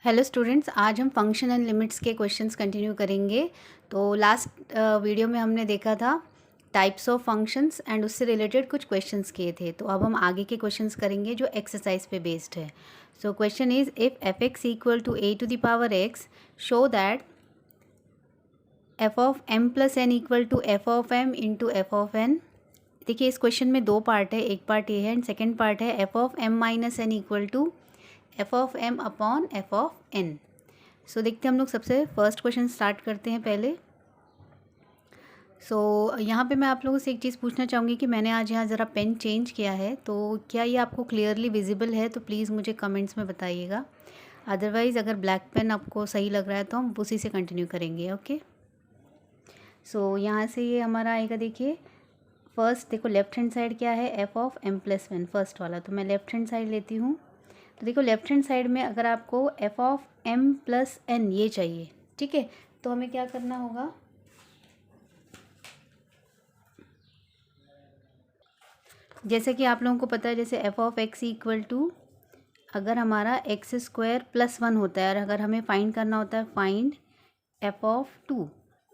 Hello students, आज हम function and limits के क्वेश्चंस कंटिन्यू करेंगे। तो लास्ट वीडियो में हमने देखा था टाइप्स ऑफ फंक्शंस एंड उससे रिलेटेड कुछ क्वेश्चंस किए थे। तो अब हम आगे के क्वेश्चंस करेंगे जो एक्सरसाइज पे बेस्ड है। So question is if F x equal to A to the power X, show that F of M plus N equal to F of M into F of N. देखिए, इस क्वेश्चन में दो part है, एक part ये है and second part है F of M minus N equal to F of M upon F of N. So देखते हैं हम लोग सबसे फर्स्ट क्वेश्चन स्टार्ट करते हैं पहले। यहाँ पे मैं आप लोगों से एक चीज़ पूछना चाहूँगी कि मैंने आज यहाँ ज़रा पेन चेंज किया है, तो क्या ये आपको क्लियरली विजिबल है? तो प्लीज़ मुझे कमेंट्स में बताइएगा। अदरवाइज़ अगर ब्लैक पेन आपको सही लग रहा है तो हम उसी से कंटिन्यू करेंगे। ओके, यहाँ से ये हमारा आएगा। देखिए फर्स्ट, देखो लेफ्ट हैंड साइड क्या है, F of M plus one, first वाला। तो मैं लेफ्ट हैंड साइड लेती हूँ। तो देखो लेफ्ट हैंड साइड में अगर आपको F of M plus N ये चाहिए, ठीक है, तो हमें क्या करना होगा, जैसे कि आप लोगों को पता है, जैसे F of X equal to, अगर हमारा एक्स स्क्वायर प्लस वन होता है और अगर हमें फाइंड करना होता है फाइंड एफ ऑफ टू,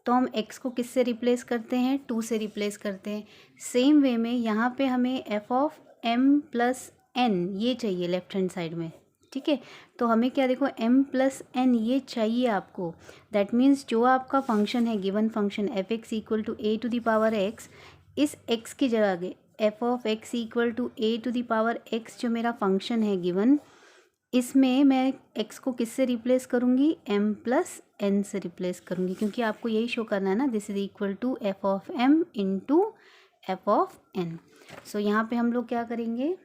तो हम एक्स को किससे रिप्लेस करते हैं, टू से रिप्लेस करते हैं। सेम वे में यहाँ पे हमें F of M plus N ये चाहिए लेफ्ट हैंड साइड में, ठीक है। तो हमें क्या, देखो एम प्लस एन ये चाहिए आपको। दैट मीन्स जो आपका फंक्शन है, given function F x equal to A to the power X, इस एक्स की जगह F of X equal to A to the power X जो मेरा फंक्शन है गिवन, इसमें मैं x को किससे रिप्लेस करूँगी, m प्लस एन से रिप्लेस करूँगी, क्योंकि आपको यही शो करना है ना, this is equal to F of m into F of N. So यहाँ पे हम लोग क्या करेंगे,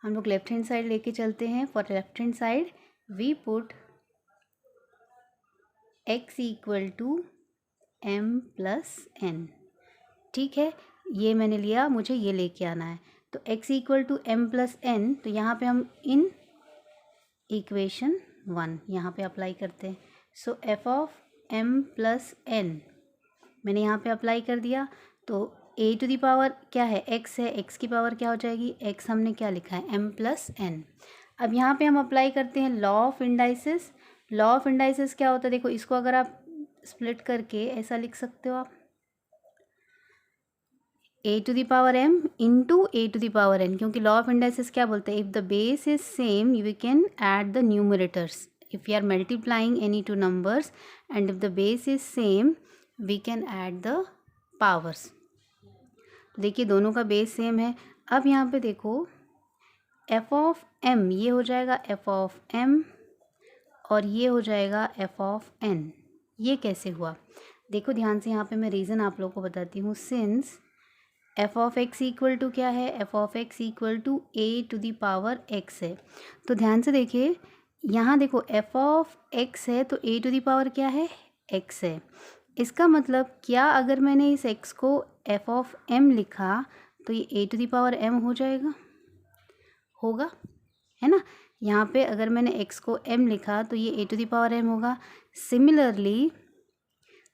हम लोग लेफ्ट हैंड साइड लेके चलते हैं। For left hand side we put x equal to m plus N, ठीक है। ये मैंने लिया, मुझे ये लेके आना है। तो x equal to m plus N, तो यहाँ पे हम इन इक्वेशन वन यहाँ पे अप्लाई करते हैं। So F of m plus N मैंने यहाँ पे अप्लाई कर दिया। तो a टू द पावर क्या है, x है, x की पावर क्या हो जाएगी, x हमने क्या लिखा है, m प्लस एन। अब यहाँ पे हम अप्लाई करते हैं law of indices. Law of indices क्या होता है, देखो इसको अगर आप स्प्लिट करके ऐसा लिख सकते हो आप, a to the power m into a to the power n, क्योंकि लॉ ऑफ इंडाइसिस क्या बोलते हैं, if the base is same you can add the numerators. If you are multiplying any two numbers and if the base is same we can add the powers. देखिए दोनों का base same है। अब यहाँ पे देखो एफ ऑफ m ये हो जाएगा एफ ऑफ m और ये हो जाएगा एफ ऑफ n। ये कैसे हुआ, देखो ध्यान से, यहाँ पे मैं रीज़न आप लोगों को बताती हूँ। Since F of X equal to क्या है, F of X equal to A to the power X है। तो ध्यान से देखिए, यहाँ देखो एफ ऑफ एक्स है तो ए टू द पावर क्या है, एक्स है। इसका मतलब क्या, अगर मैंने इस एक्स को एफ ऑफ एम लिखा तो ये ए टू द पावर एम हो जाएगा, होगा, है ना। यहाँ पे अगर मैंने एक्स को एम लिखा तो ये ए टू द पावर एम होगा। सिमिलरली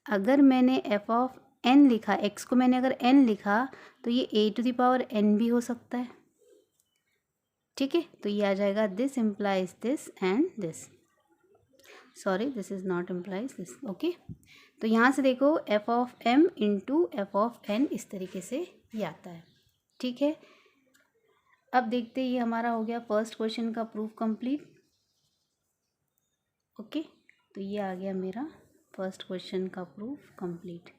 अगर मैंने एफ ऑफ एन लिखा, एक्स को मैंने अगर एन लिखा तो ये ए टू द पावर एन भी हो सकता है, ठीक है। तो ये आ जाएगा this implies this and this, sorry this is not implies this, okay. तो यहाँ से देखो F of M into F of N इस तरीके से ये आता है, ठीक है। अब देखते ये हमारा हो गया फर्स्ट क्वेश्चन का प्रूफ कंप्लीट, ओके। तो ये आ गया मेरा फर्स्ट क्वेश्चन का प्रूफ कंप्लीट,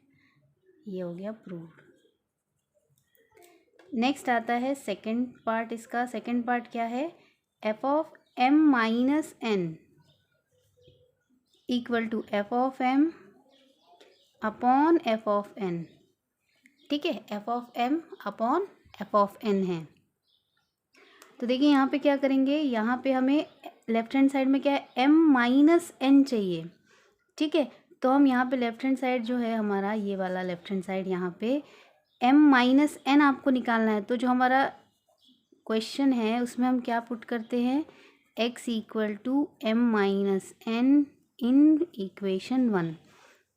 ये हो गया प्रूव्ड। नेक्स्ट आता है सेकंड पार्ट। इसका सेकंड पार्ट क्या है, F of M minus N equal to F of M upon F of N, ठीक है। F of M upon F of N है। तो देखिए यहाँ पे क्या करेंगे, यहाँ पे हमें लेफ्ट हैंड साइड में क्या है, एम माइनस एन चाहिए, ठीक है। तो हम यहाँ पे लेफ्ट हैंड साइड जो है हमारा ये वाला लेफ्ट हैंड साइड, यहाँ पे m माइनस एन आपको निकालना है। तो जो हमारा क्वेश्चन है उसमें हम क्या पुट करते हैं, x equal to M minus N in equation one.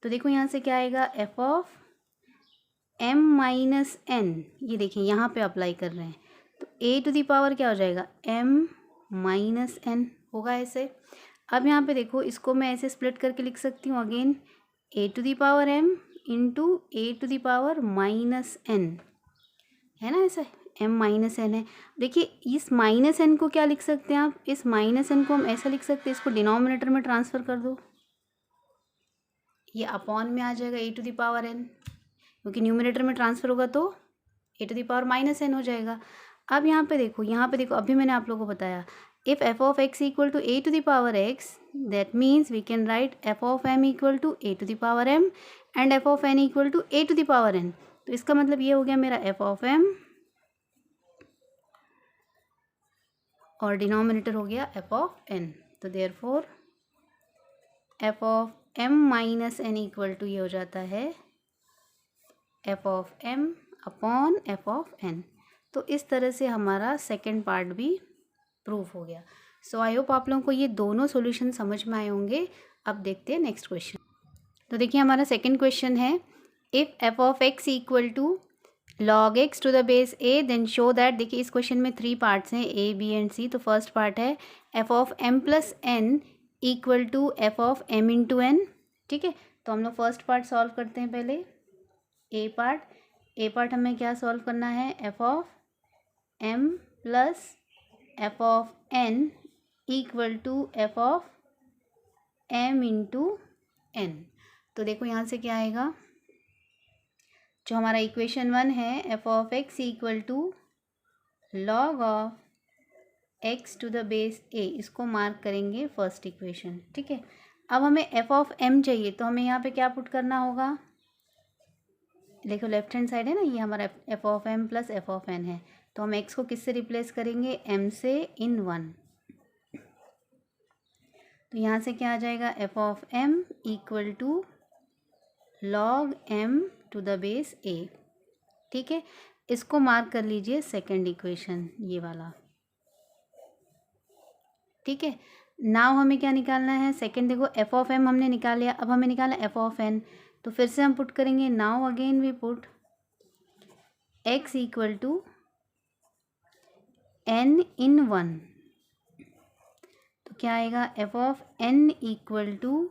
तो देखो यहाँ से क्या आएगा, f of m minus N, ये देखिए यहाँ पे अप्लाई कर रहे हैं। तो a टू द पावर क्या हो जाएगा, m माइनस एन, होगा ऐसे। अब यहाँ पे देखो, इसको मैं ऐसे स्प्लिट करके लिख सकती हूँ again, a to the power m into a to the power minus n, है ना ऐसा, m माइनस n है। देखिए इस माइनस n को क्या लिख सकते हैं आप, इस माइनस n को हम ऐसा लिख सकते हैं, इसको डिनोमिनेटर में ट्रांसफ़र कर दो, ये अपॉन में आ जाएगा a to the power n, क्योंकि न्यूमिनेटर में ट्रांसफ़र होगा तो a to the power minus n हो जाएगा। अब यहाँ पे देखो, अभी मैंने आप लोगों को बताया, if f of x equal to a to the power x, that means we can write f of m equal to a to the power m and f of n equal to a to the power n। तो इसका मतलब ये हो गया मेरा f of m और denominator हो गया f of n। तो therefore f of m minus n equal to ये हो जाता है f of m upon f of n। तो इस तरह से हमारा सेकेंड पार्ट भी प्रूव हो गया। सो आई होप आप लोगों को ये दोनों सॉल्यूशन समझ में आए होंगे। अब देखते हैं नेक्स्ट क्वेश्चन। तो देखिए हमारा सेकेंड क्वेश्चन है, if f of x equal to log x to the base a then show that. देखिए इस क्वेश्चन में 3 पार्ट्स हैं, a b एंड c। तो फर्स्ट पार्ट है f of m plus n equal to f of m into n। ठीक है, तो हम लोग फर्स्ट पार्ट सॉल्व करते हैं पहले। a पार्ट हमें क्या सॉल्व करना है, f of m plus f of n equal to f of m into n। तो देखो यहाँ से क्या आएगा, जो हमारा इक्वेशन 1 है f of x equal to log of x to the base a, इसको मार्क करेंगे फर्स्ट इक्वेशन। ठीक है, अब हमें f of m चाहिए, तो हमें यहाँ पे क्या पुट करना होगा, देखो लेफ्ट हैंड साइड है ना, ये हमारा f of m plus f of n है। तो हम x को किससे रिप्लेस करेंगे, m से इन 1। तो यहाँ से क्या आ जाएगा, f of m equal to log m to the base a। ठीक है, इसको मार्क कर लीजिए सेकंड इक्वेशन, ये वाला। ठीक है, नाउ हमें क्या निकालना है, सेकंड देखो f of m हमने निकाल लिया, अब हमें निकालना f of n। तो फिर से हम पुट करेंगे, now again we put x equal to n in 1। तो क्या आएगा, f of n equal to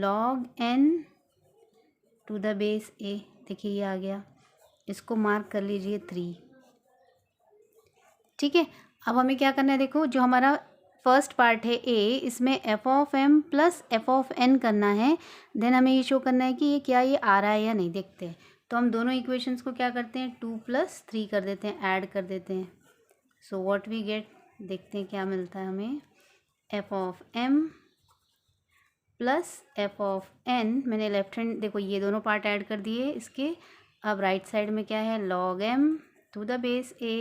log n to the base a। देखिए ये आ गया, इसको मार्क कर लीजिए 3। ठीक है, अब हमें क्या करना है, देखो जो हमारा फर्स्ट पार्ट है a, इसमें f of m plus f of n करना है। देन हमें ये शो करना है कि ये क्या ये आ रहा है या नहीं, देखते हैं। तो हम दोनों इक्वेशंस को क्या करते हैं, 2 प्लस 3 कर देते हैं, ऐड कर देते हैं। सो व्हाट वी गेट, देखते हैं क्या मिलता है हमें, f of m plus f of n। मैंने लेफ्ट हैंड देखो ये दोनों पार्ट ऐड कर दिए इसके। अब राइट साइड में क्या है, log m to the base a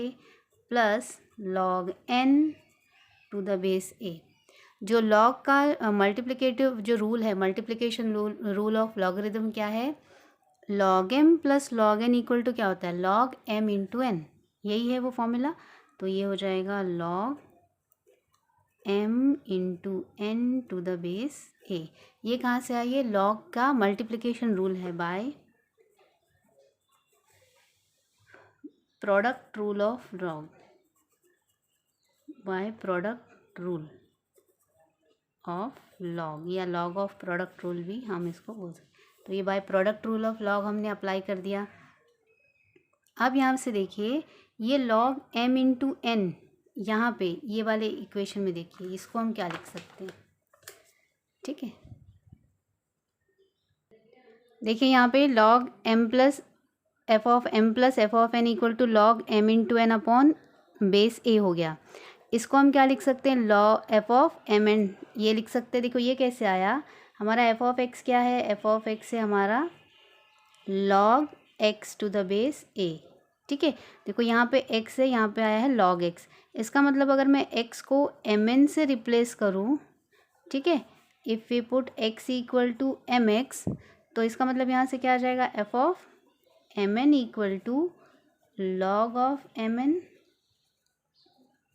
plus log n to the base a। जो log का मल्टीप्लिकेटिव जो रूल है, मल्टीप्लिकेशन रूल ऑफ लॉगरिथम क्या है, log m plus log n equal to क्या होता है, log m इंटू n, यही है वो फॉर्मूला। तो ये हो जाएगा log m into n to the base a। ये कहाँ से आई है, log का मल्टीप्लिकेशन रूल है by product rule of log, by product rule of log, या log ऑफ प्रोडक्ट रूल भी हम इसको बोल सकते। तो ये by product rule of log हमने अप्लाई कर दिया। अब यहाँ से देखिए ये log m इंटू n, यहाँ पे ये वाले इक्वेशन में देखिए इसको हम क्या लिख सकते हैं। ठीक है, देखिए यहाँ पे log m plus f of m plus f of n equal to log m into n upon base a हो गया। इसको हम क्या लिख सकते हैं, log f of m n, ये लिख सकते हैं। देखो ये कैसे आया, हमारा f of x क्या है, f of x है हमारा log x to the base a। ठीक है, देखो यहाँ पे x है, यहाँ पे आया है log x। इसका मतलब अगर मैं x को mn से रिप्लेस करूँ, ठीक है, if we put x equal to mx, तो इसका मतलब यहाँ से क्या आ जाएगा, f of mn equal to log of mn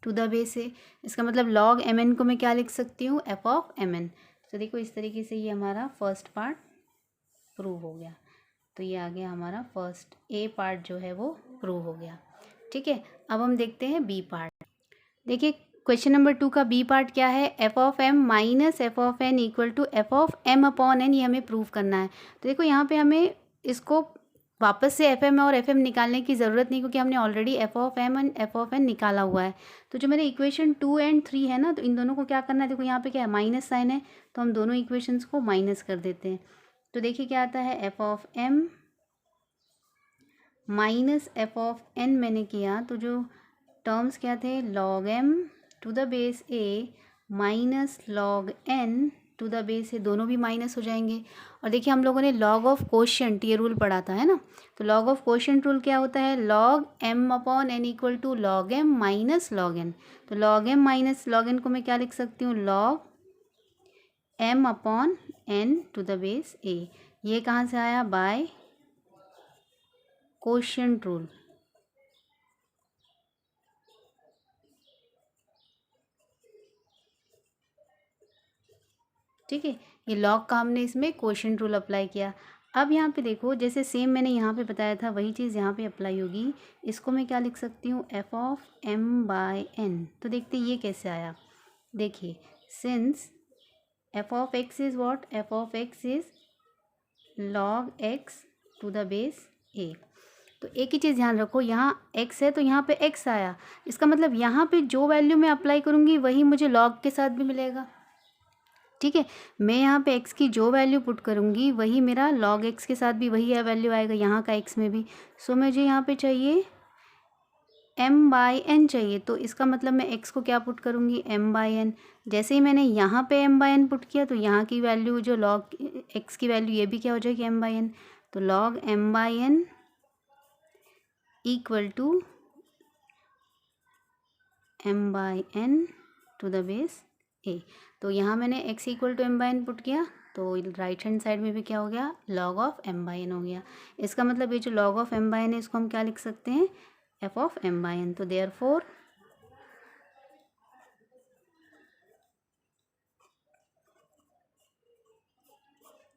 to the base a। इसका मतलब log mn को मैं क्या लिख सकती हूँ, f of mn। तो देखो इस तरीके से ये हमारा फर्स्ट पार्ट प्रूव हो गया। तो ये आ गया हमारा फर्स्ट ए पार्ट जो है वो प्रूव हो गया। ठीक है, अब हम देखते हैं बी पार्ट। देखिए क्वेश्चन नंबर 2 का बी पार्ट क्या है, F of M minus F of N equal to F of M upon N, ये हमें प्रूव करना है। तो देखो यहाँ पे हमें इसको वापस से एफ एम और एफ एम निकालने की ज़रूरत नहीं, क्योंकि हमने already F of M and F of N निकाला हुआ है। तो जो मेरे इक्वेशन 2 एंड 3 है ना, तो इन दोनों को क्या करना है, देखो यहाँ पे क्या है, माइनस साइन है, तो हम दोनों इक्वेशंस को माइनस कर देते हैं। तो देखिए क्या आता है, F of M minus F of N मैंने किया, तो जो टर्म्स क्या थे, log M to the base A minus log N to the base A, दोनों भी माइनस हो जाएंगे। और देखिए हम लोगों ने लॉग ऑफ कोशेंट ये रूल पढ़ा था, है ना। तो लॉग ऑफ कोशेंट रूल क्या होता है, log M upon N equal to log M minus log N. तो log M minus log N को मैं क्या लिख सकती हूँ, log M upon N to the base A. ये कहाँ से आया, बाय कोशेंट रूल। ठीक है, ये लॉग का हमने इसमें कोशेंट रूल अप्लाई किया। अब यहाँ पे देखो, जैसे सेम मैंने यहाँ पे बताया था वही चीज़ यहाँ पे अप्लाई होगी। इसको मैं क्या लिख सकती हूँ, F of M by N. तो देखते ये कैसे आया, देखिए since F of X is what, F of X is log X to the base A. तो एक ही चीज़ ध्यान रखो, यहाँ x है तो यहाँ पे x आया, इसका मतलब यहाँ पे जो वैल्यू मैं अप्लाई करूँगी वही मुझे log के साथ भी मिलेगा। ठीक है, मैं यहाँ पे x की जो वैल्यू पुट करूँगी वही मेरा log x के साथ भी वही है वैल्यू आएगा यहाँ का x में भी। सो मुझे यहाँ पे चाहिए m बाई n चाहिए, तो इसका मतलब मैं x को क्या पुट करूँगी, m बाई n। जैसे ही मैंने यहाँ पे m बाई n पुट किया तो यहाँ की वैल्यू जो log x की वैल्यू ये भी क्या हो जाएगी, m बाई n। तो log m by n equal to m by n to the base a। तो यहाँ मैंने x equal to m by n put किया, तो राइट हैंड साइड में भी क्या हो गया, log of m by n हो गया। इसका मतलब ये जो log of m by n है इसको हम क्या लिख सकते हैं, f of m by n। तो देयरफॉर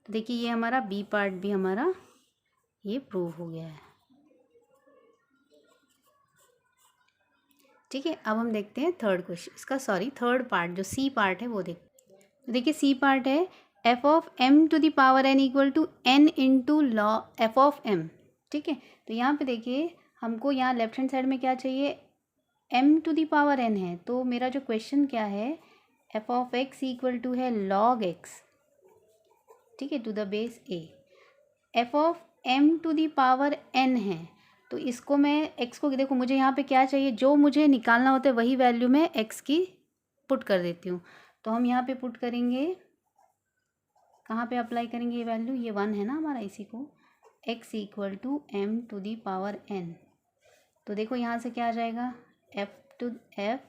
देखिए ये हमारा बी पार्ट भी हमारा ये प्रूव हो गया है। ठीक है, अब हम देखते हैं थर्ड क्वेश्चन, इसका सॉरी थर्ड पार्ट जो सी पार्ट है वो तो देखिए सी पार्ट है, F of M to the power N equal to N into log F of M. ठीक है, तो यहाँ पे देखिए हमको यहाँ लेफ्ट हैंड साइड में क्या चाहिए, M to the power N है। तो मेरा जो क्वेश्चन क्या है, F of X equal to है लॉग एक्स, ठीक है, to the base A. F of M to the power N है, तो इसको मैं एक्स को देखो मुझे यहाँ पे क्या चाहिए, जो मुझे निकालना होता है वही वैल्यू मैं एक्स की पुट कर देती हूँ। तो हम यहाँ पे पुट करेंगे, कहाँ पे अप्लाई करेंगे ये वैल्यू, ये 1 है ना हमारा, इसी को x equal to M to the power n। तो देखो यहाँ से क्या आ जाएगा, F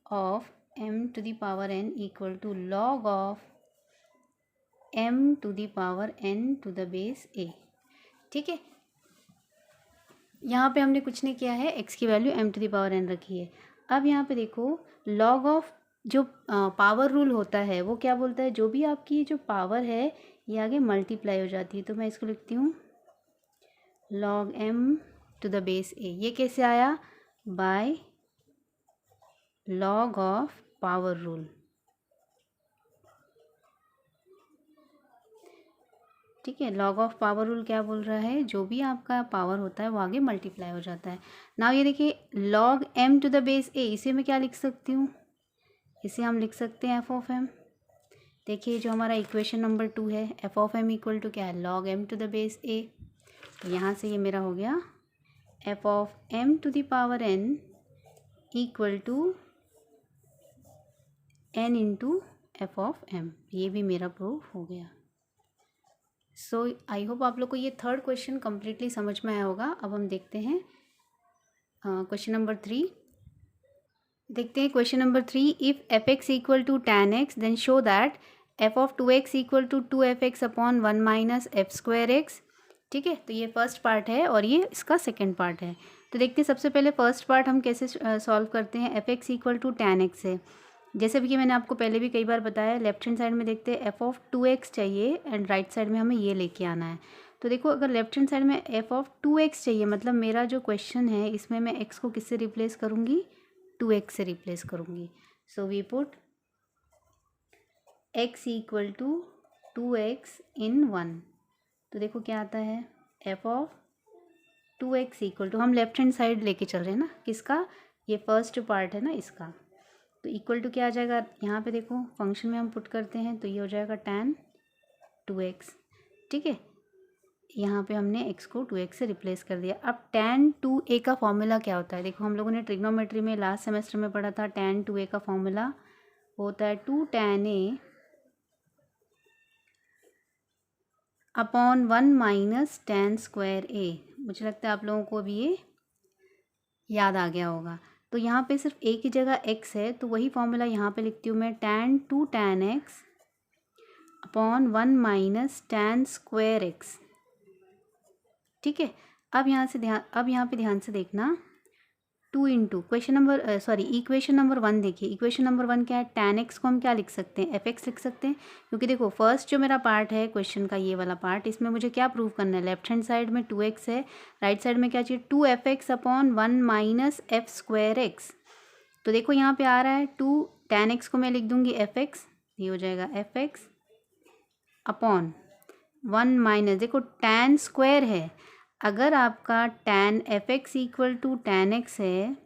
of m to the power n equal to log of m to the power n to the base a। ठीक है, यहाँ पे हमने कुछ नहीं किया है, x की value m to the power n रखी है। अब यहाँ पे देखो लॉग ऑफ जो पावर रूल होता है वो क्या बोलता है, जो भी आपकी जो पावर है ये आगे मल्टीप्लाई हो जाती है। तो मैं इसको लिखती हूँ log m to the base a। ये कैसे आया, by log of power rule. ठीक है, लॉग ऑफ पावर रूल क्या बोल रहा है, जो भी आपका पावर होता है वो आगे मल्टीप्लाई हो जाता है। नाउ ये देखिए log m to the base a, इसे मैं क्या लिख सकती हूँ, इसे हम लिख सकते हैं एफ ऑफ एम। देखिए जो हमारा इक्वेशन नंबर 2 है, F of M equal to क्या है, log M to the base A. तो यहाँ से ये मेरा हो गया F of M to the power N equal to N into F of M. ये भी मेरा प्रूफ हो गया। सो आई होप आप लोग को ये थर्ड क्वेश्चन कम्प्लीटली समझ में आया होगा। अब हम देखते हैं क्वेश्चन नंबर 3। देखते हैं question number 3, if F x equal to tan x then show that F of 2x equal to 2f(x) upon 1 minus F square X. ठीक है, तो ये फर्स्ट पार्ट है और ये इसका सेकंड पार्ट है। तो देखते हैं सबसे पहले फर्स्ट पार्ट हम कैसे सॉल्व करते हैं। F x equal to tan x है, जैसे भी कि मैंने आपको पहले भी कई बार बताया, लेफ्ट हैंड साइड में देखते हैं एफ ऑफ 2x चाहिए एंड राइट साइड में हमें ये लेके आना है। तो देखो अगर लेफ्ट हैंड साइड में एफ ऑफ 2x चाहिए, मतलब मेरा जो क्वेश्चन है इसमें मैं x को किससे रिप्लेस करूँगी, 2x से रिप्लेस करूँगी। So we put x equal to 2x in 1। तो देखो क्या आता है, f of 2x equal to, हम लेफ्ट हैंड साइड लेके चल रहे हैं ना, किसका, ये फर्स्ट पार्ट है ना इसका, तो इक्वल टू क्या आ जाएगा, यहाँ पे देखो फंक्शन में हम पुट करते हैं तो ये हो जाएगा tan 2x। ठीक है, यहाँ पे हमने x को 2x से रिप्लेस कर दिया। अब tan 2a का फॉर्मूला क्या होता है, देखो हम लोगों ने ट्रिग्नोमेट्री में लास्ट सेमेस्टर में पढ़ा था, tan 2a का फॉर्मूला होता है 2 tan a upon 1 minus tan square a। मुझे लगता है आप लोगों को अभी ये याद आ गया होगा। तो यहाँ पे सिर्फ a की जगह x है, तो वही फॉर्मूला यहाँ पे लिखती हूँ मैं, tan 2 tan x upon 1 minus tan square x। ठीक है, अब यहाँ पे ध्यान से देखना, 2 into question number equation number 1 देखिए। इक्वेशन नंबर 1 क्या है, tan x को हम क्या लिख सकते हैं, fx लिख सकते हैं, क्योंकि देखो फर्स्ट जो मेरा पार्ट है क्वेश्चन का, ये वाला पार्ट, इसमें मुझे क्या प्रूव करना है, लेफ्ट हैंड साइड में 2x है, राइट साइड में क्या चाहिए, 2fx upon 1 minus F square x. तो देखो यहाँ पे आ रहा है 2 tan x को मैं लिख दूँगी fx, ये हो जाएगा fx अपॉन 1 माइनस, देखो tan स्क्वायर है, अगर आपका tan fx equal to tan x है,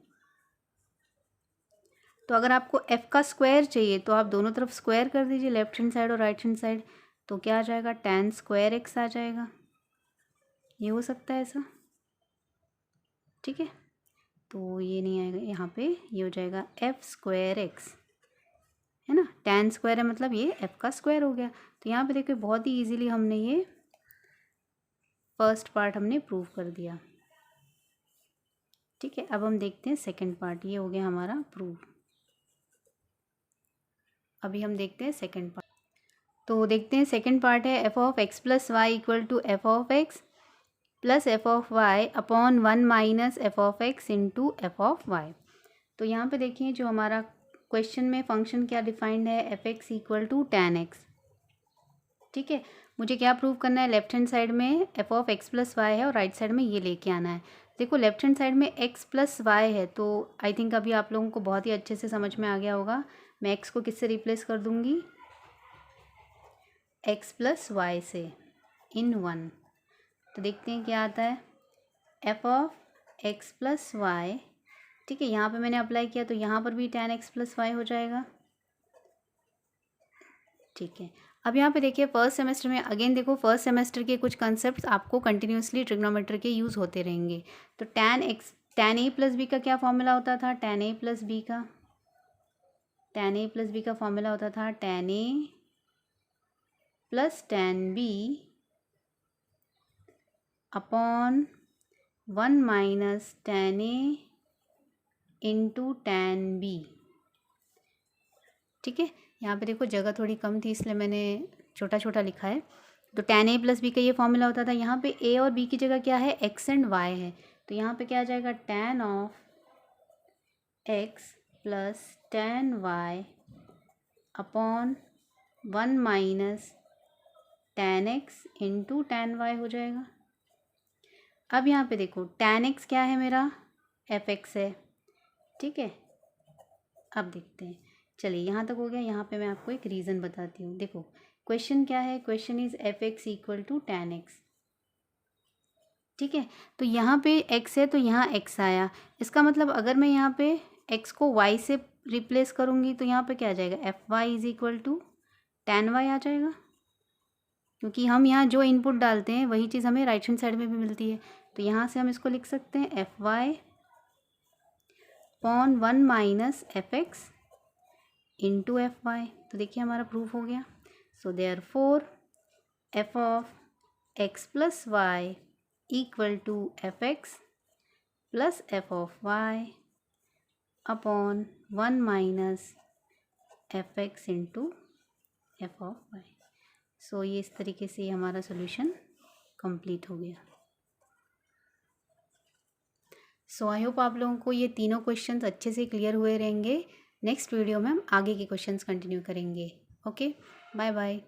तो अगर आपको f का स्क्वायर चाहिए तो आप दोनों तरफ स्क्वायर कर दीजिए, लेफ्ट हैंड साइड और राइट हैंड साइड, तो क्या आ जाएगा, tan स्क्वायर x आ जाएगा। ये हो सकता है ऐसा, ठीक है, तो ये नहीं आएगा यहाँ पे, ये हो जाएगा f स्क्वायर x, है ना, tan स्क्वायर है मतलब ये f का स्क्वायर हो गया। तो यहाँ पे देखिए बहुत ही इजीली हमने ये फर्स्ट पार्ट हमने प्रूव कर दिया। ठीक है, अब हम देखते हैं सेकंड पार्ट, ये हो गया हमारा प्रूव। अभी हम देखते हैं सेकंड पार्ट। तो देखते हैं सेकंड पार्ट है, f of x plus Y equal to f of x plus F of Y upon 1 minus F of x into F of y. तो यहाँ पे देखिए जो हमारा क्वेश्चन में फंक्शन क्या डिफाइंड है, f x equal to tan x. ठीक है, मुझे क्या प्रूव करना है, लेफ्ट हैंड साइड में f of x plus y है और राइट साइड में ये लेके आना है। देखो लेफ्ट हैंड साइड में एक्स प्लस वाई है, तो आई थिंक अभी आप लोगों को बहुत ही अच्छे से समझ में आ गया होगा। मैं एक्स को किससे रिप्लेस कर दूँगी, एक्स प्लस वाई से इन 1। तो देखते हैं क्या आता है, F of x plus y. ठीक है, यहाँ पे मैंने अप्लाई किया तो यहाँ पर भी tan x प्लस वाई हो जाएगा। ठीक है, अब यहाँ पे देखिए फर्स्ट सेमेस्टर में अगेन देखो, फर्स्ट सेमेस्टर के कुछ कंसेप्ट्स आपको कंटिन्यूसली ट्रिग्नोमेट्री के यूज़ होते रहेंगे। तो tan a प्लस बी का क्या फॉर्मूला होता था, tan a प्लस बी का फॉर्मूला होता था tan a plus tan b upon 1 minus tan a into tan b। ठीक है, यहाँ पे देखो जगह थोड़ी कम थी इसलिए मैंने छोटा छोटा लिखा है। तो tan a प्लस बी का ये फॉर्मूला होता था। यहाँ पे a और b की जगह क्या है, x एंड y है, तो यहाँ पे क्या आ जाएगा, tan of x plus tan y upon 1 minus tan x into tan y हो जाएगा। अब यहाँ पे देखो tan x क्या है मेरा, fx है। ठीक है, अब देखते हैं, चलिए यहाँ तक हो गया। यहाँ पे मैं आपको एक रीज़न बताती हूँ। देखो क्वेश्चन क्या है, question is f x equal to tan x। ठीक है, तो यहाँ पे x है तो यहाँ x आया, इसका मतलब अगर मैं यहाँ पे x को y से रिप्लेस करूँगी तो यहाँ पे क्या आ जाएगा, f y is equal to tan y आ जाएगा, क्योंकि हम यहाँ जो इनपुट डालते हैं वही चीज़ हमें राइट हैंड साइड में भी मिलती है। तो यहाँ से हम इसको लिख सकते हैं F Y upon 1 minus F X into F Y. तो देखिए हमारा प्रूफ हो गया। So therefore F of x plus Y equal to F X plus F of Y upon 1 minus F X into F of Y. So ये इस तरीके से हमारा सोल्यूशन कंप्लीट हो गया। सो आई होप आप लोगों को ये तीनों क्वेश्चंस अच्छे से क्लियर हुए रहेंगे। नेक्स्ट वीडियो में हम आगे के क्वेश्चंस कंटिन्यू करेंगे। Okay, bye bye.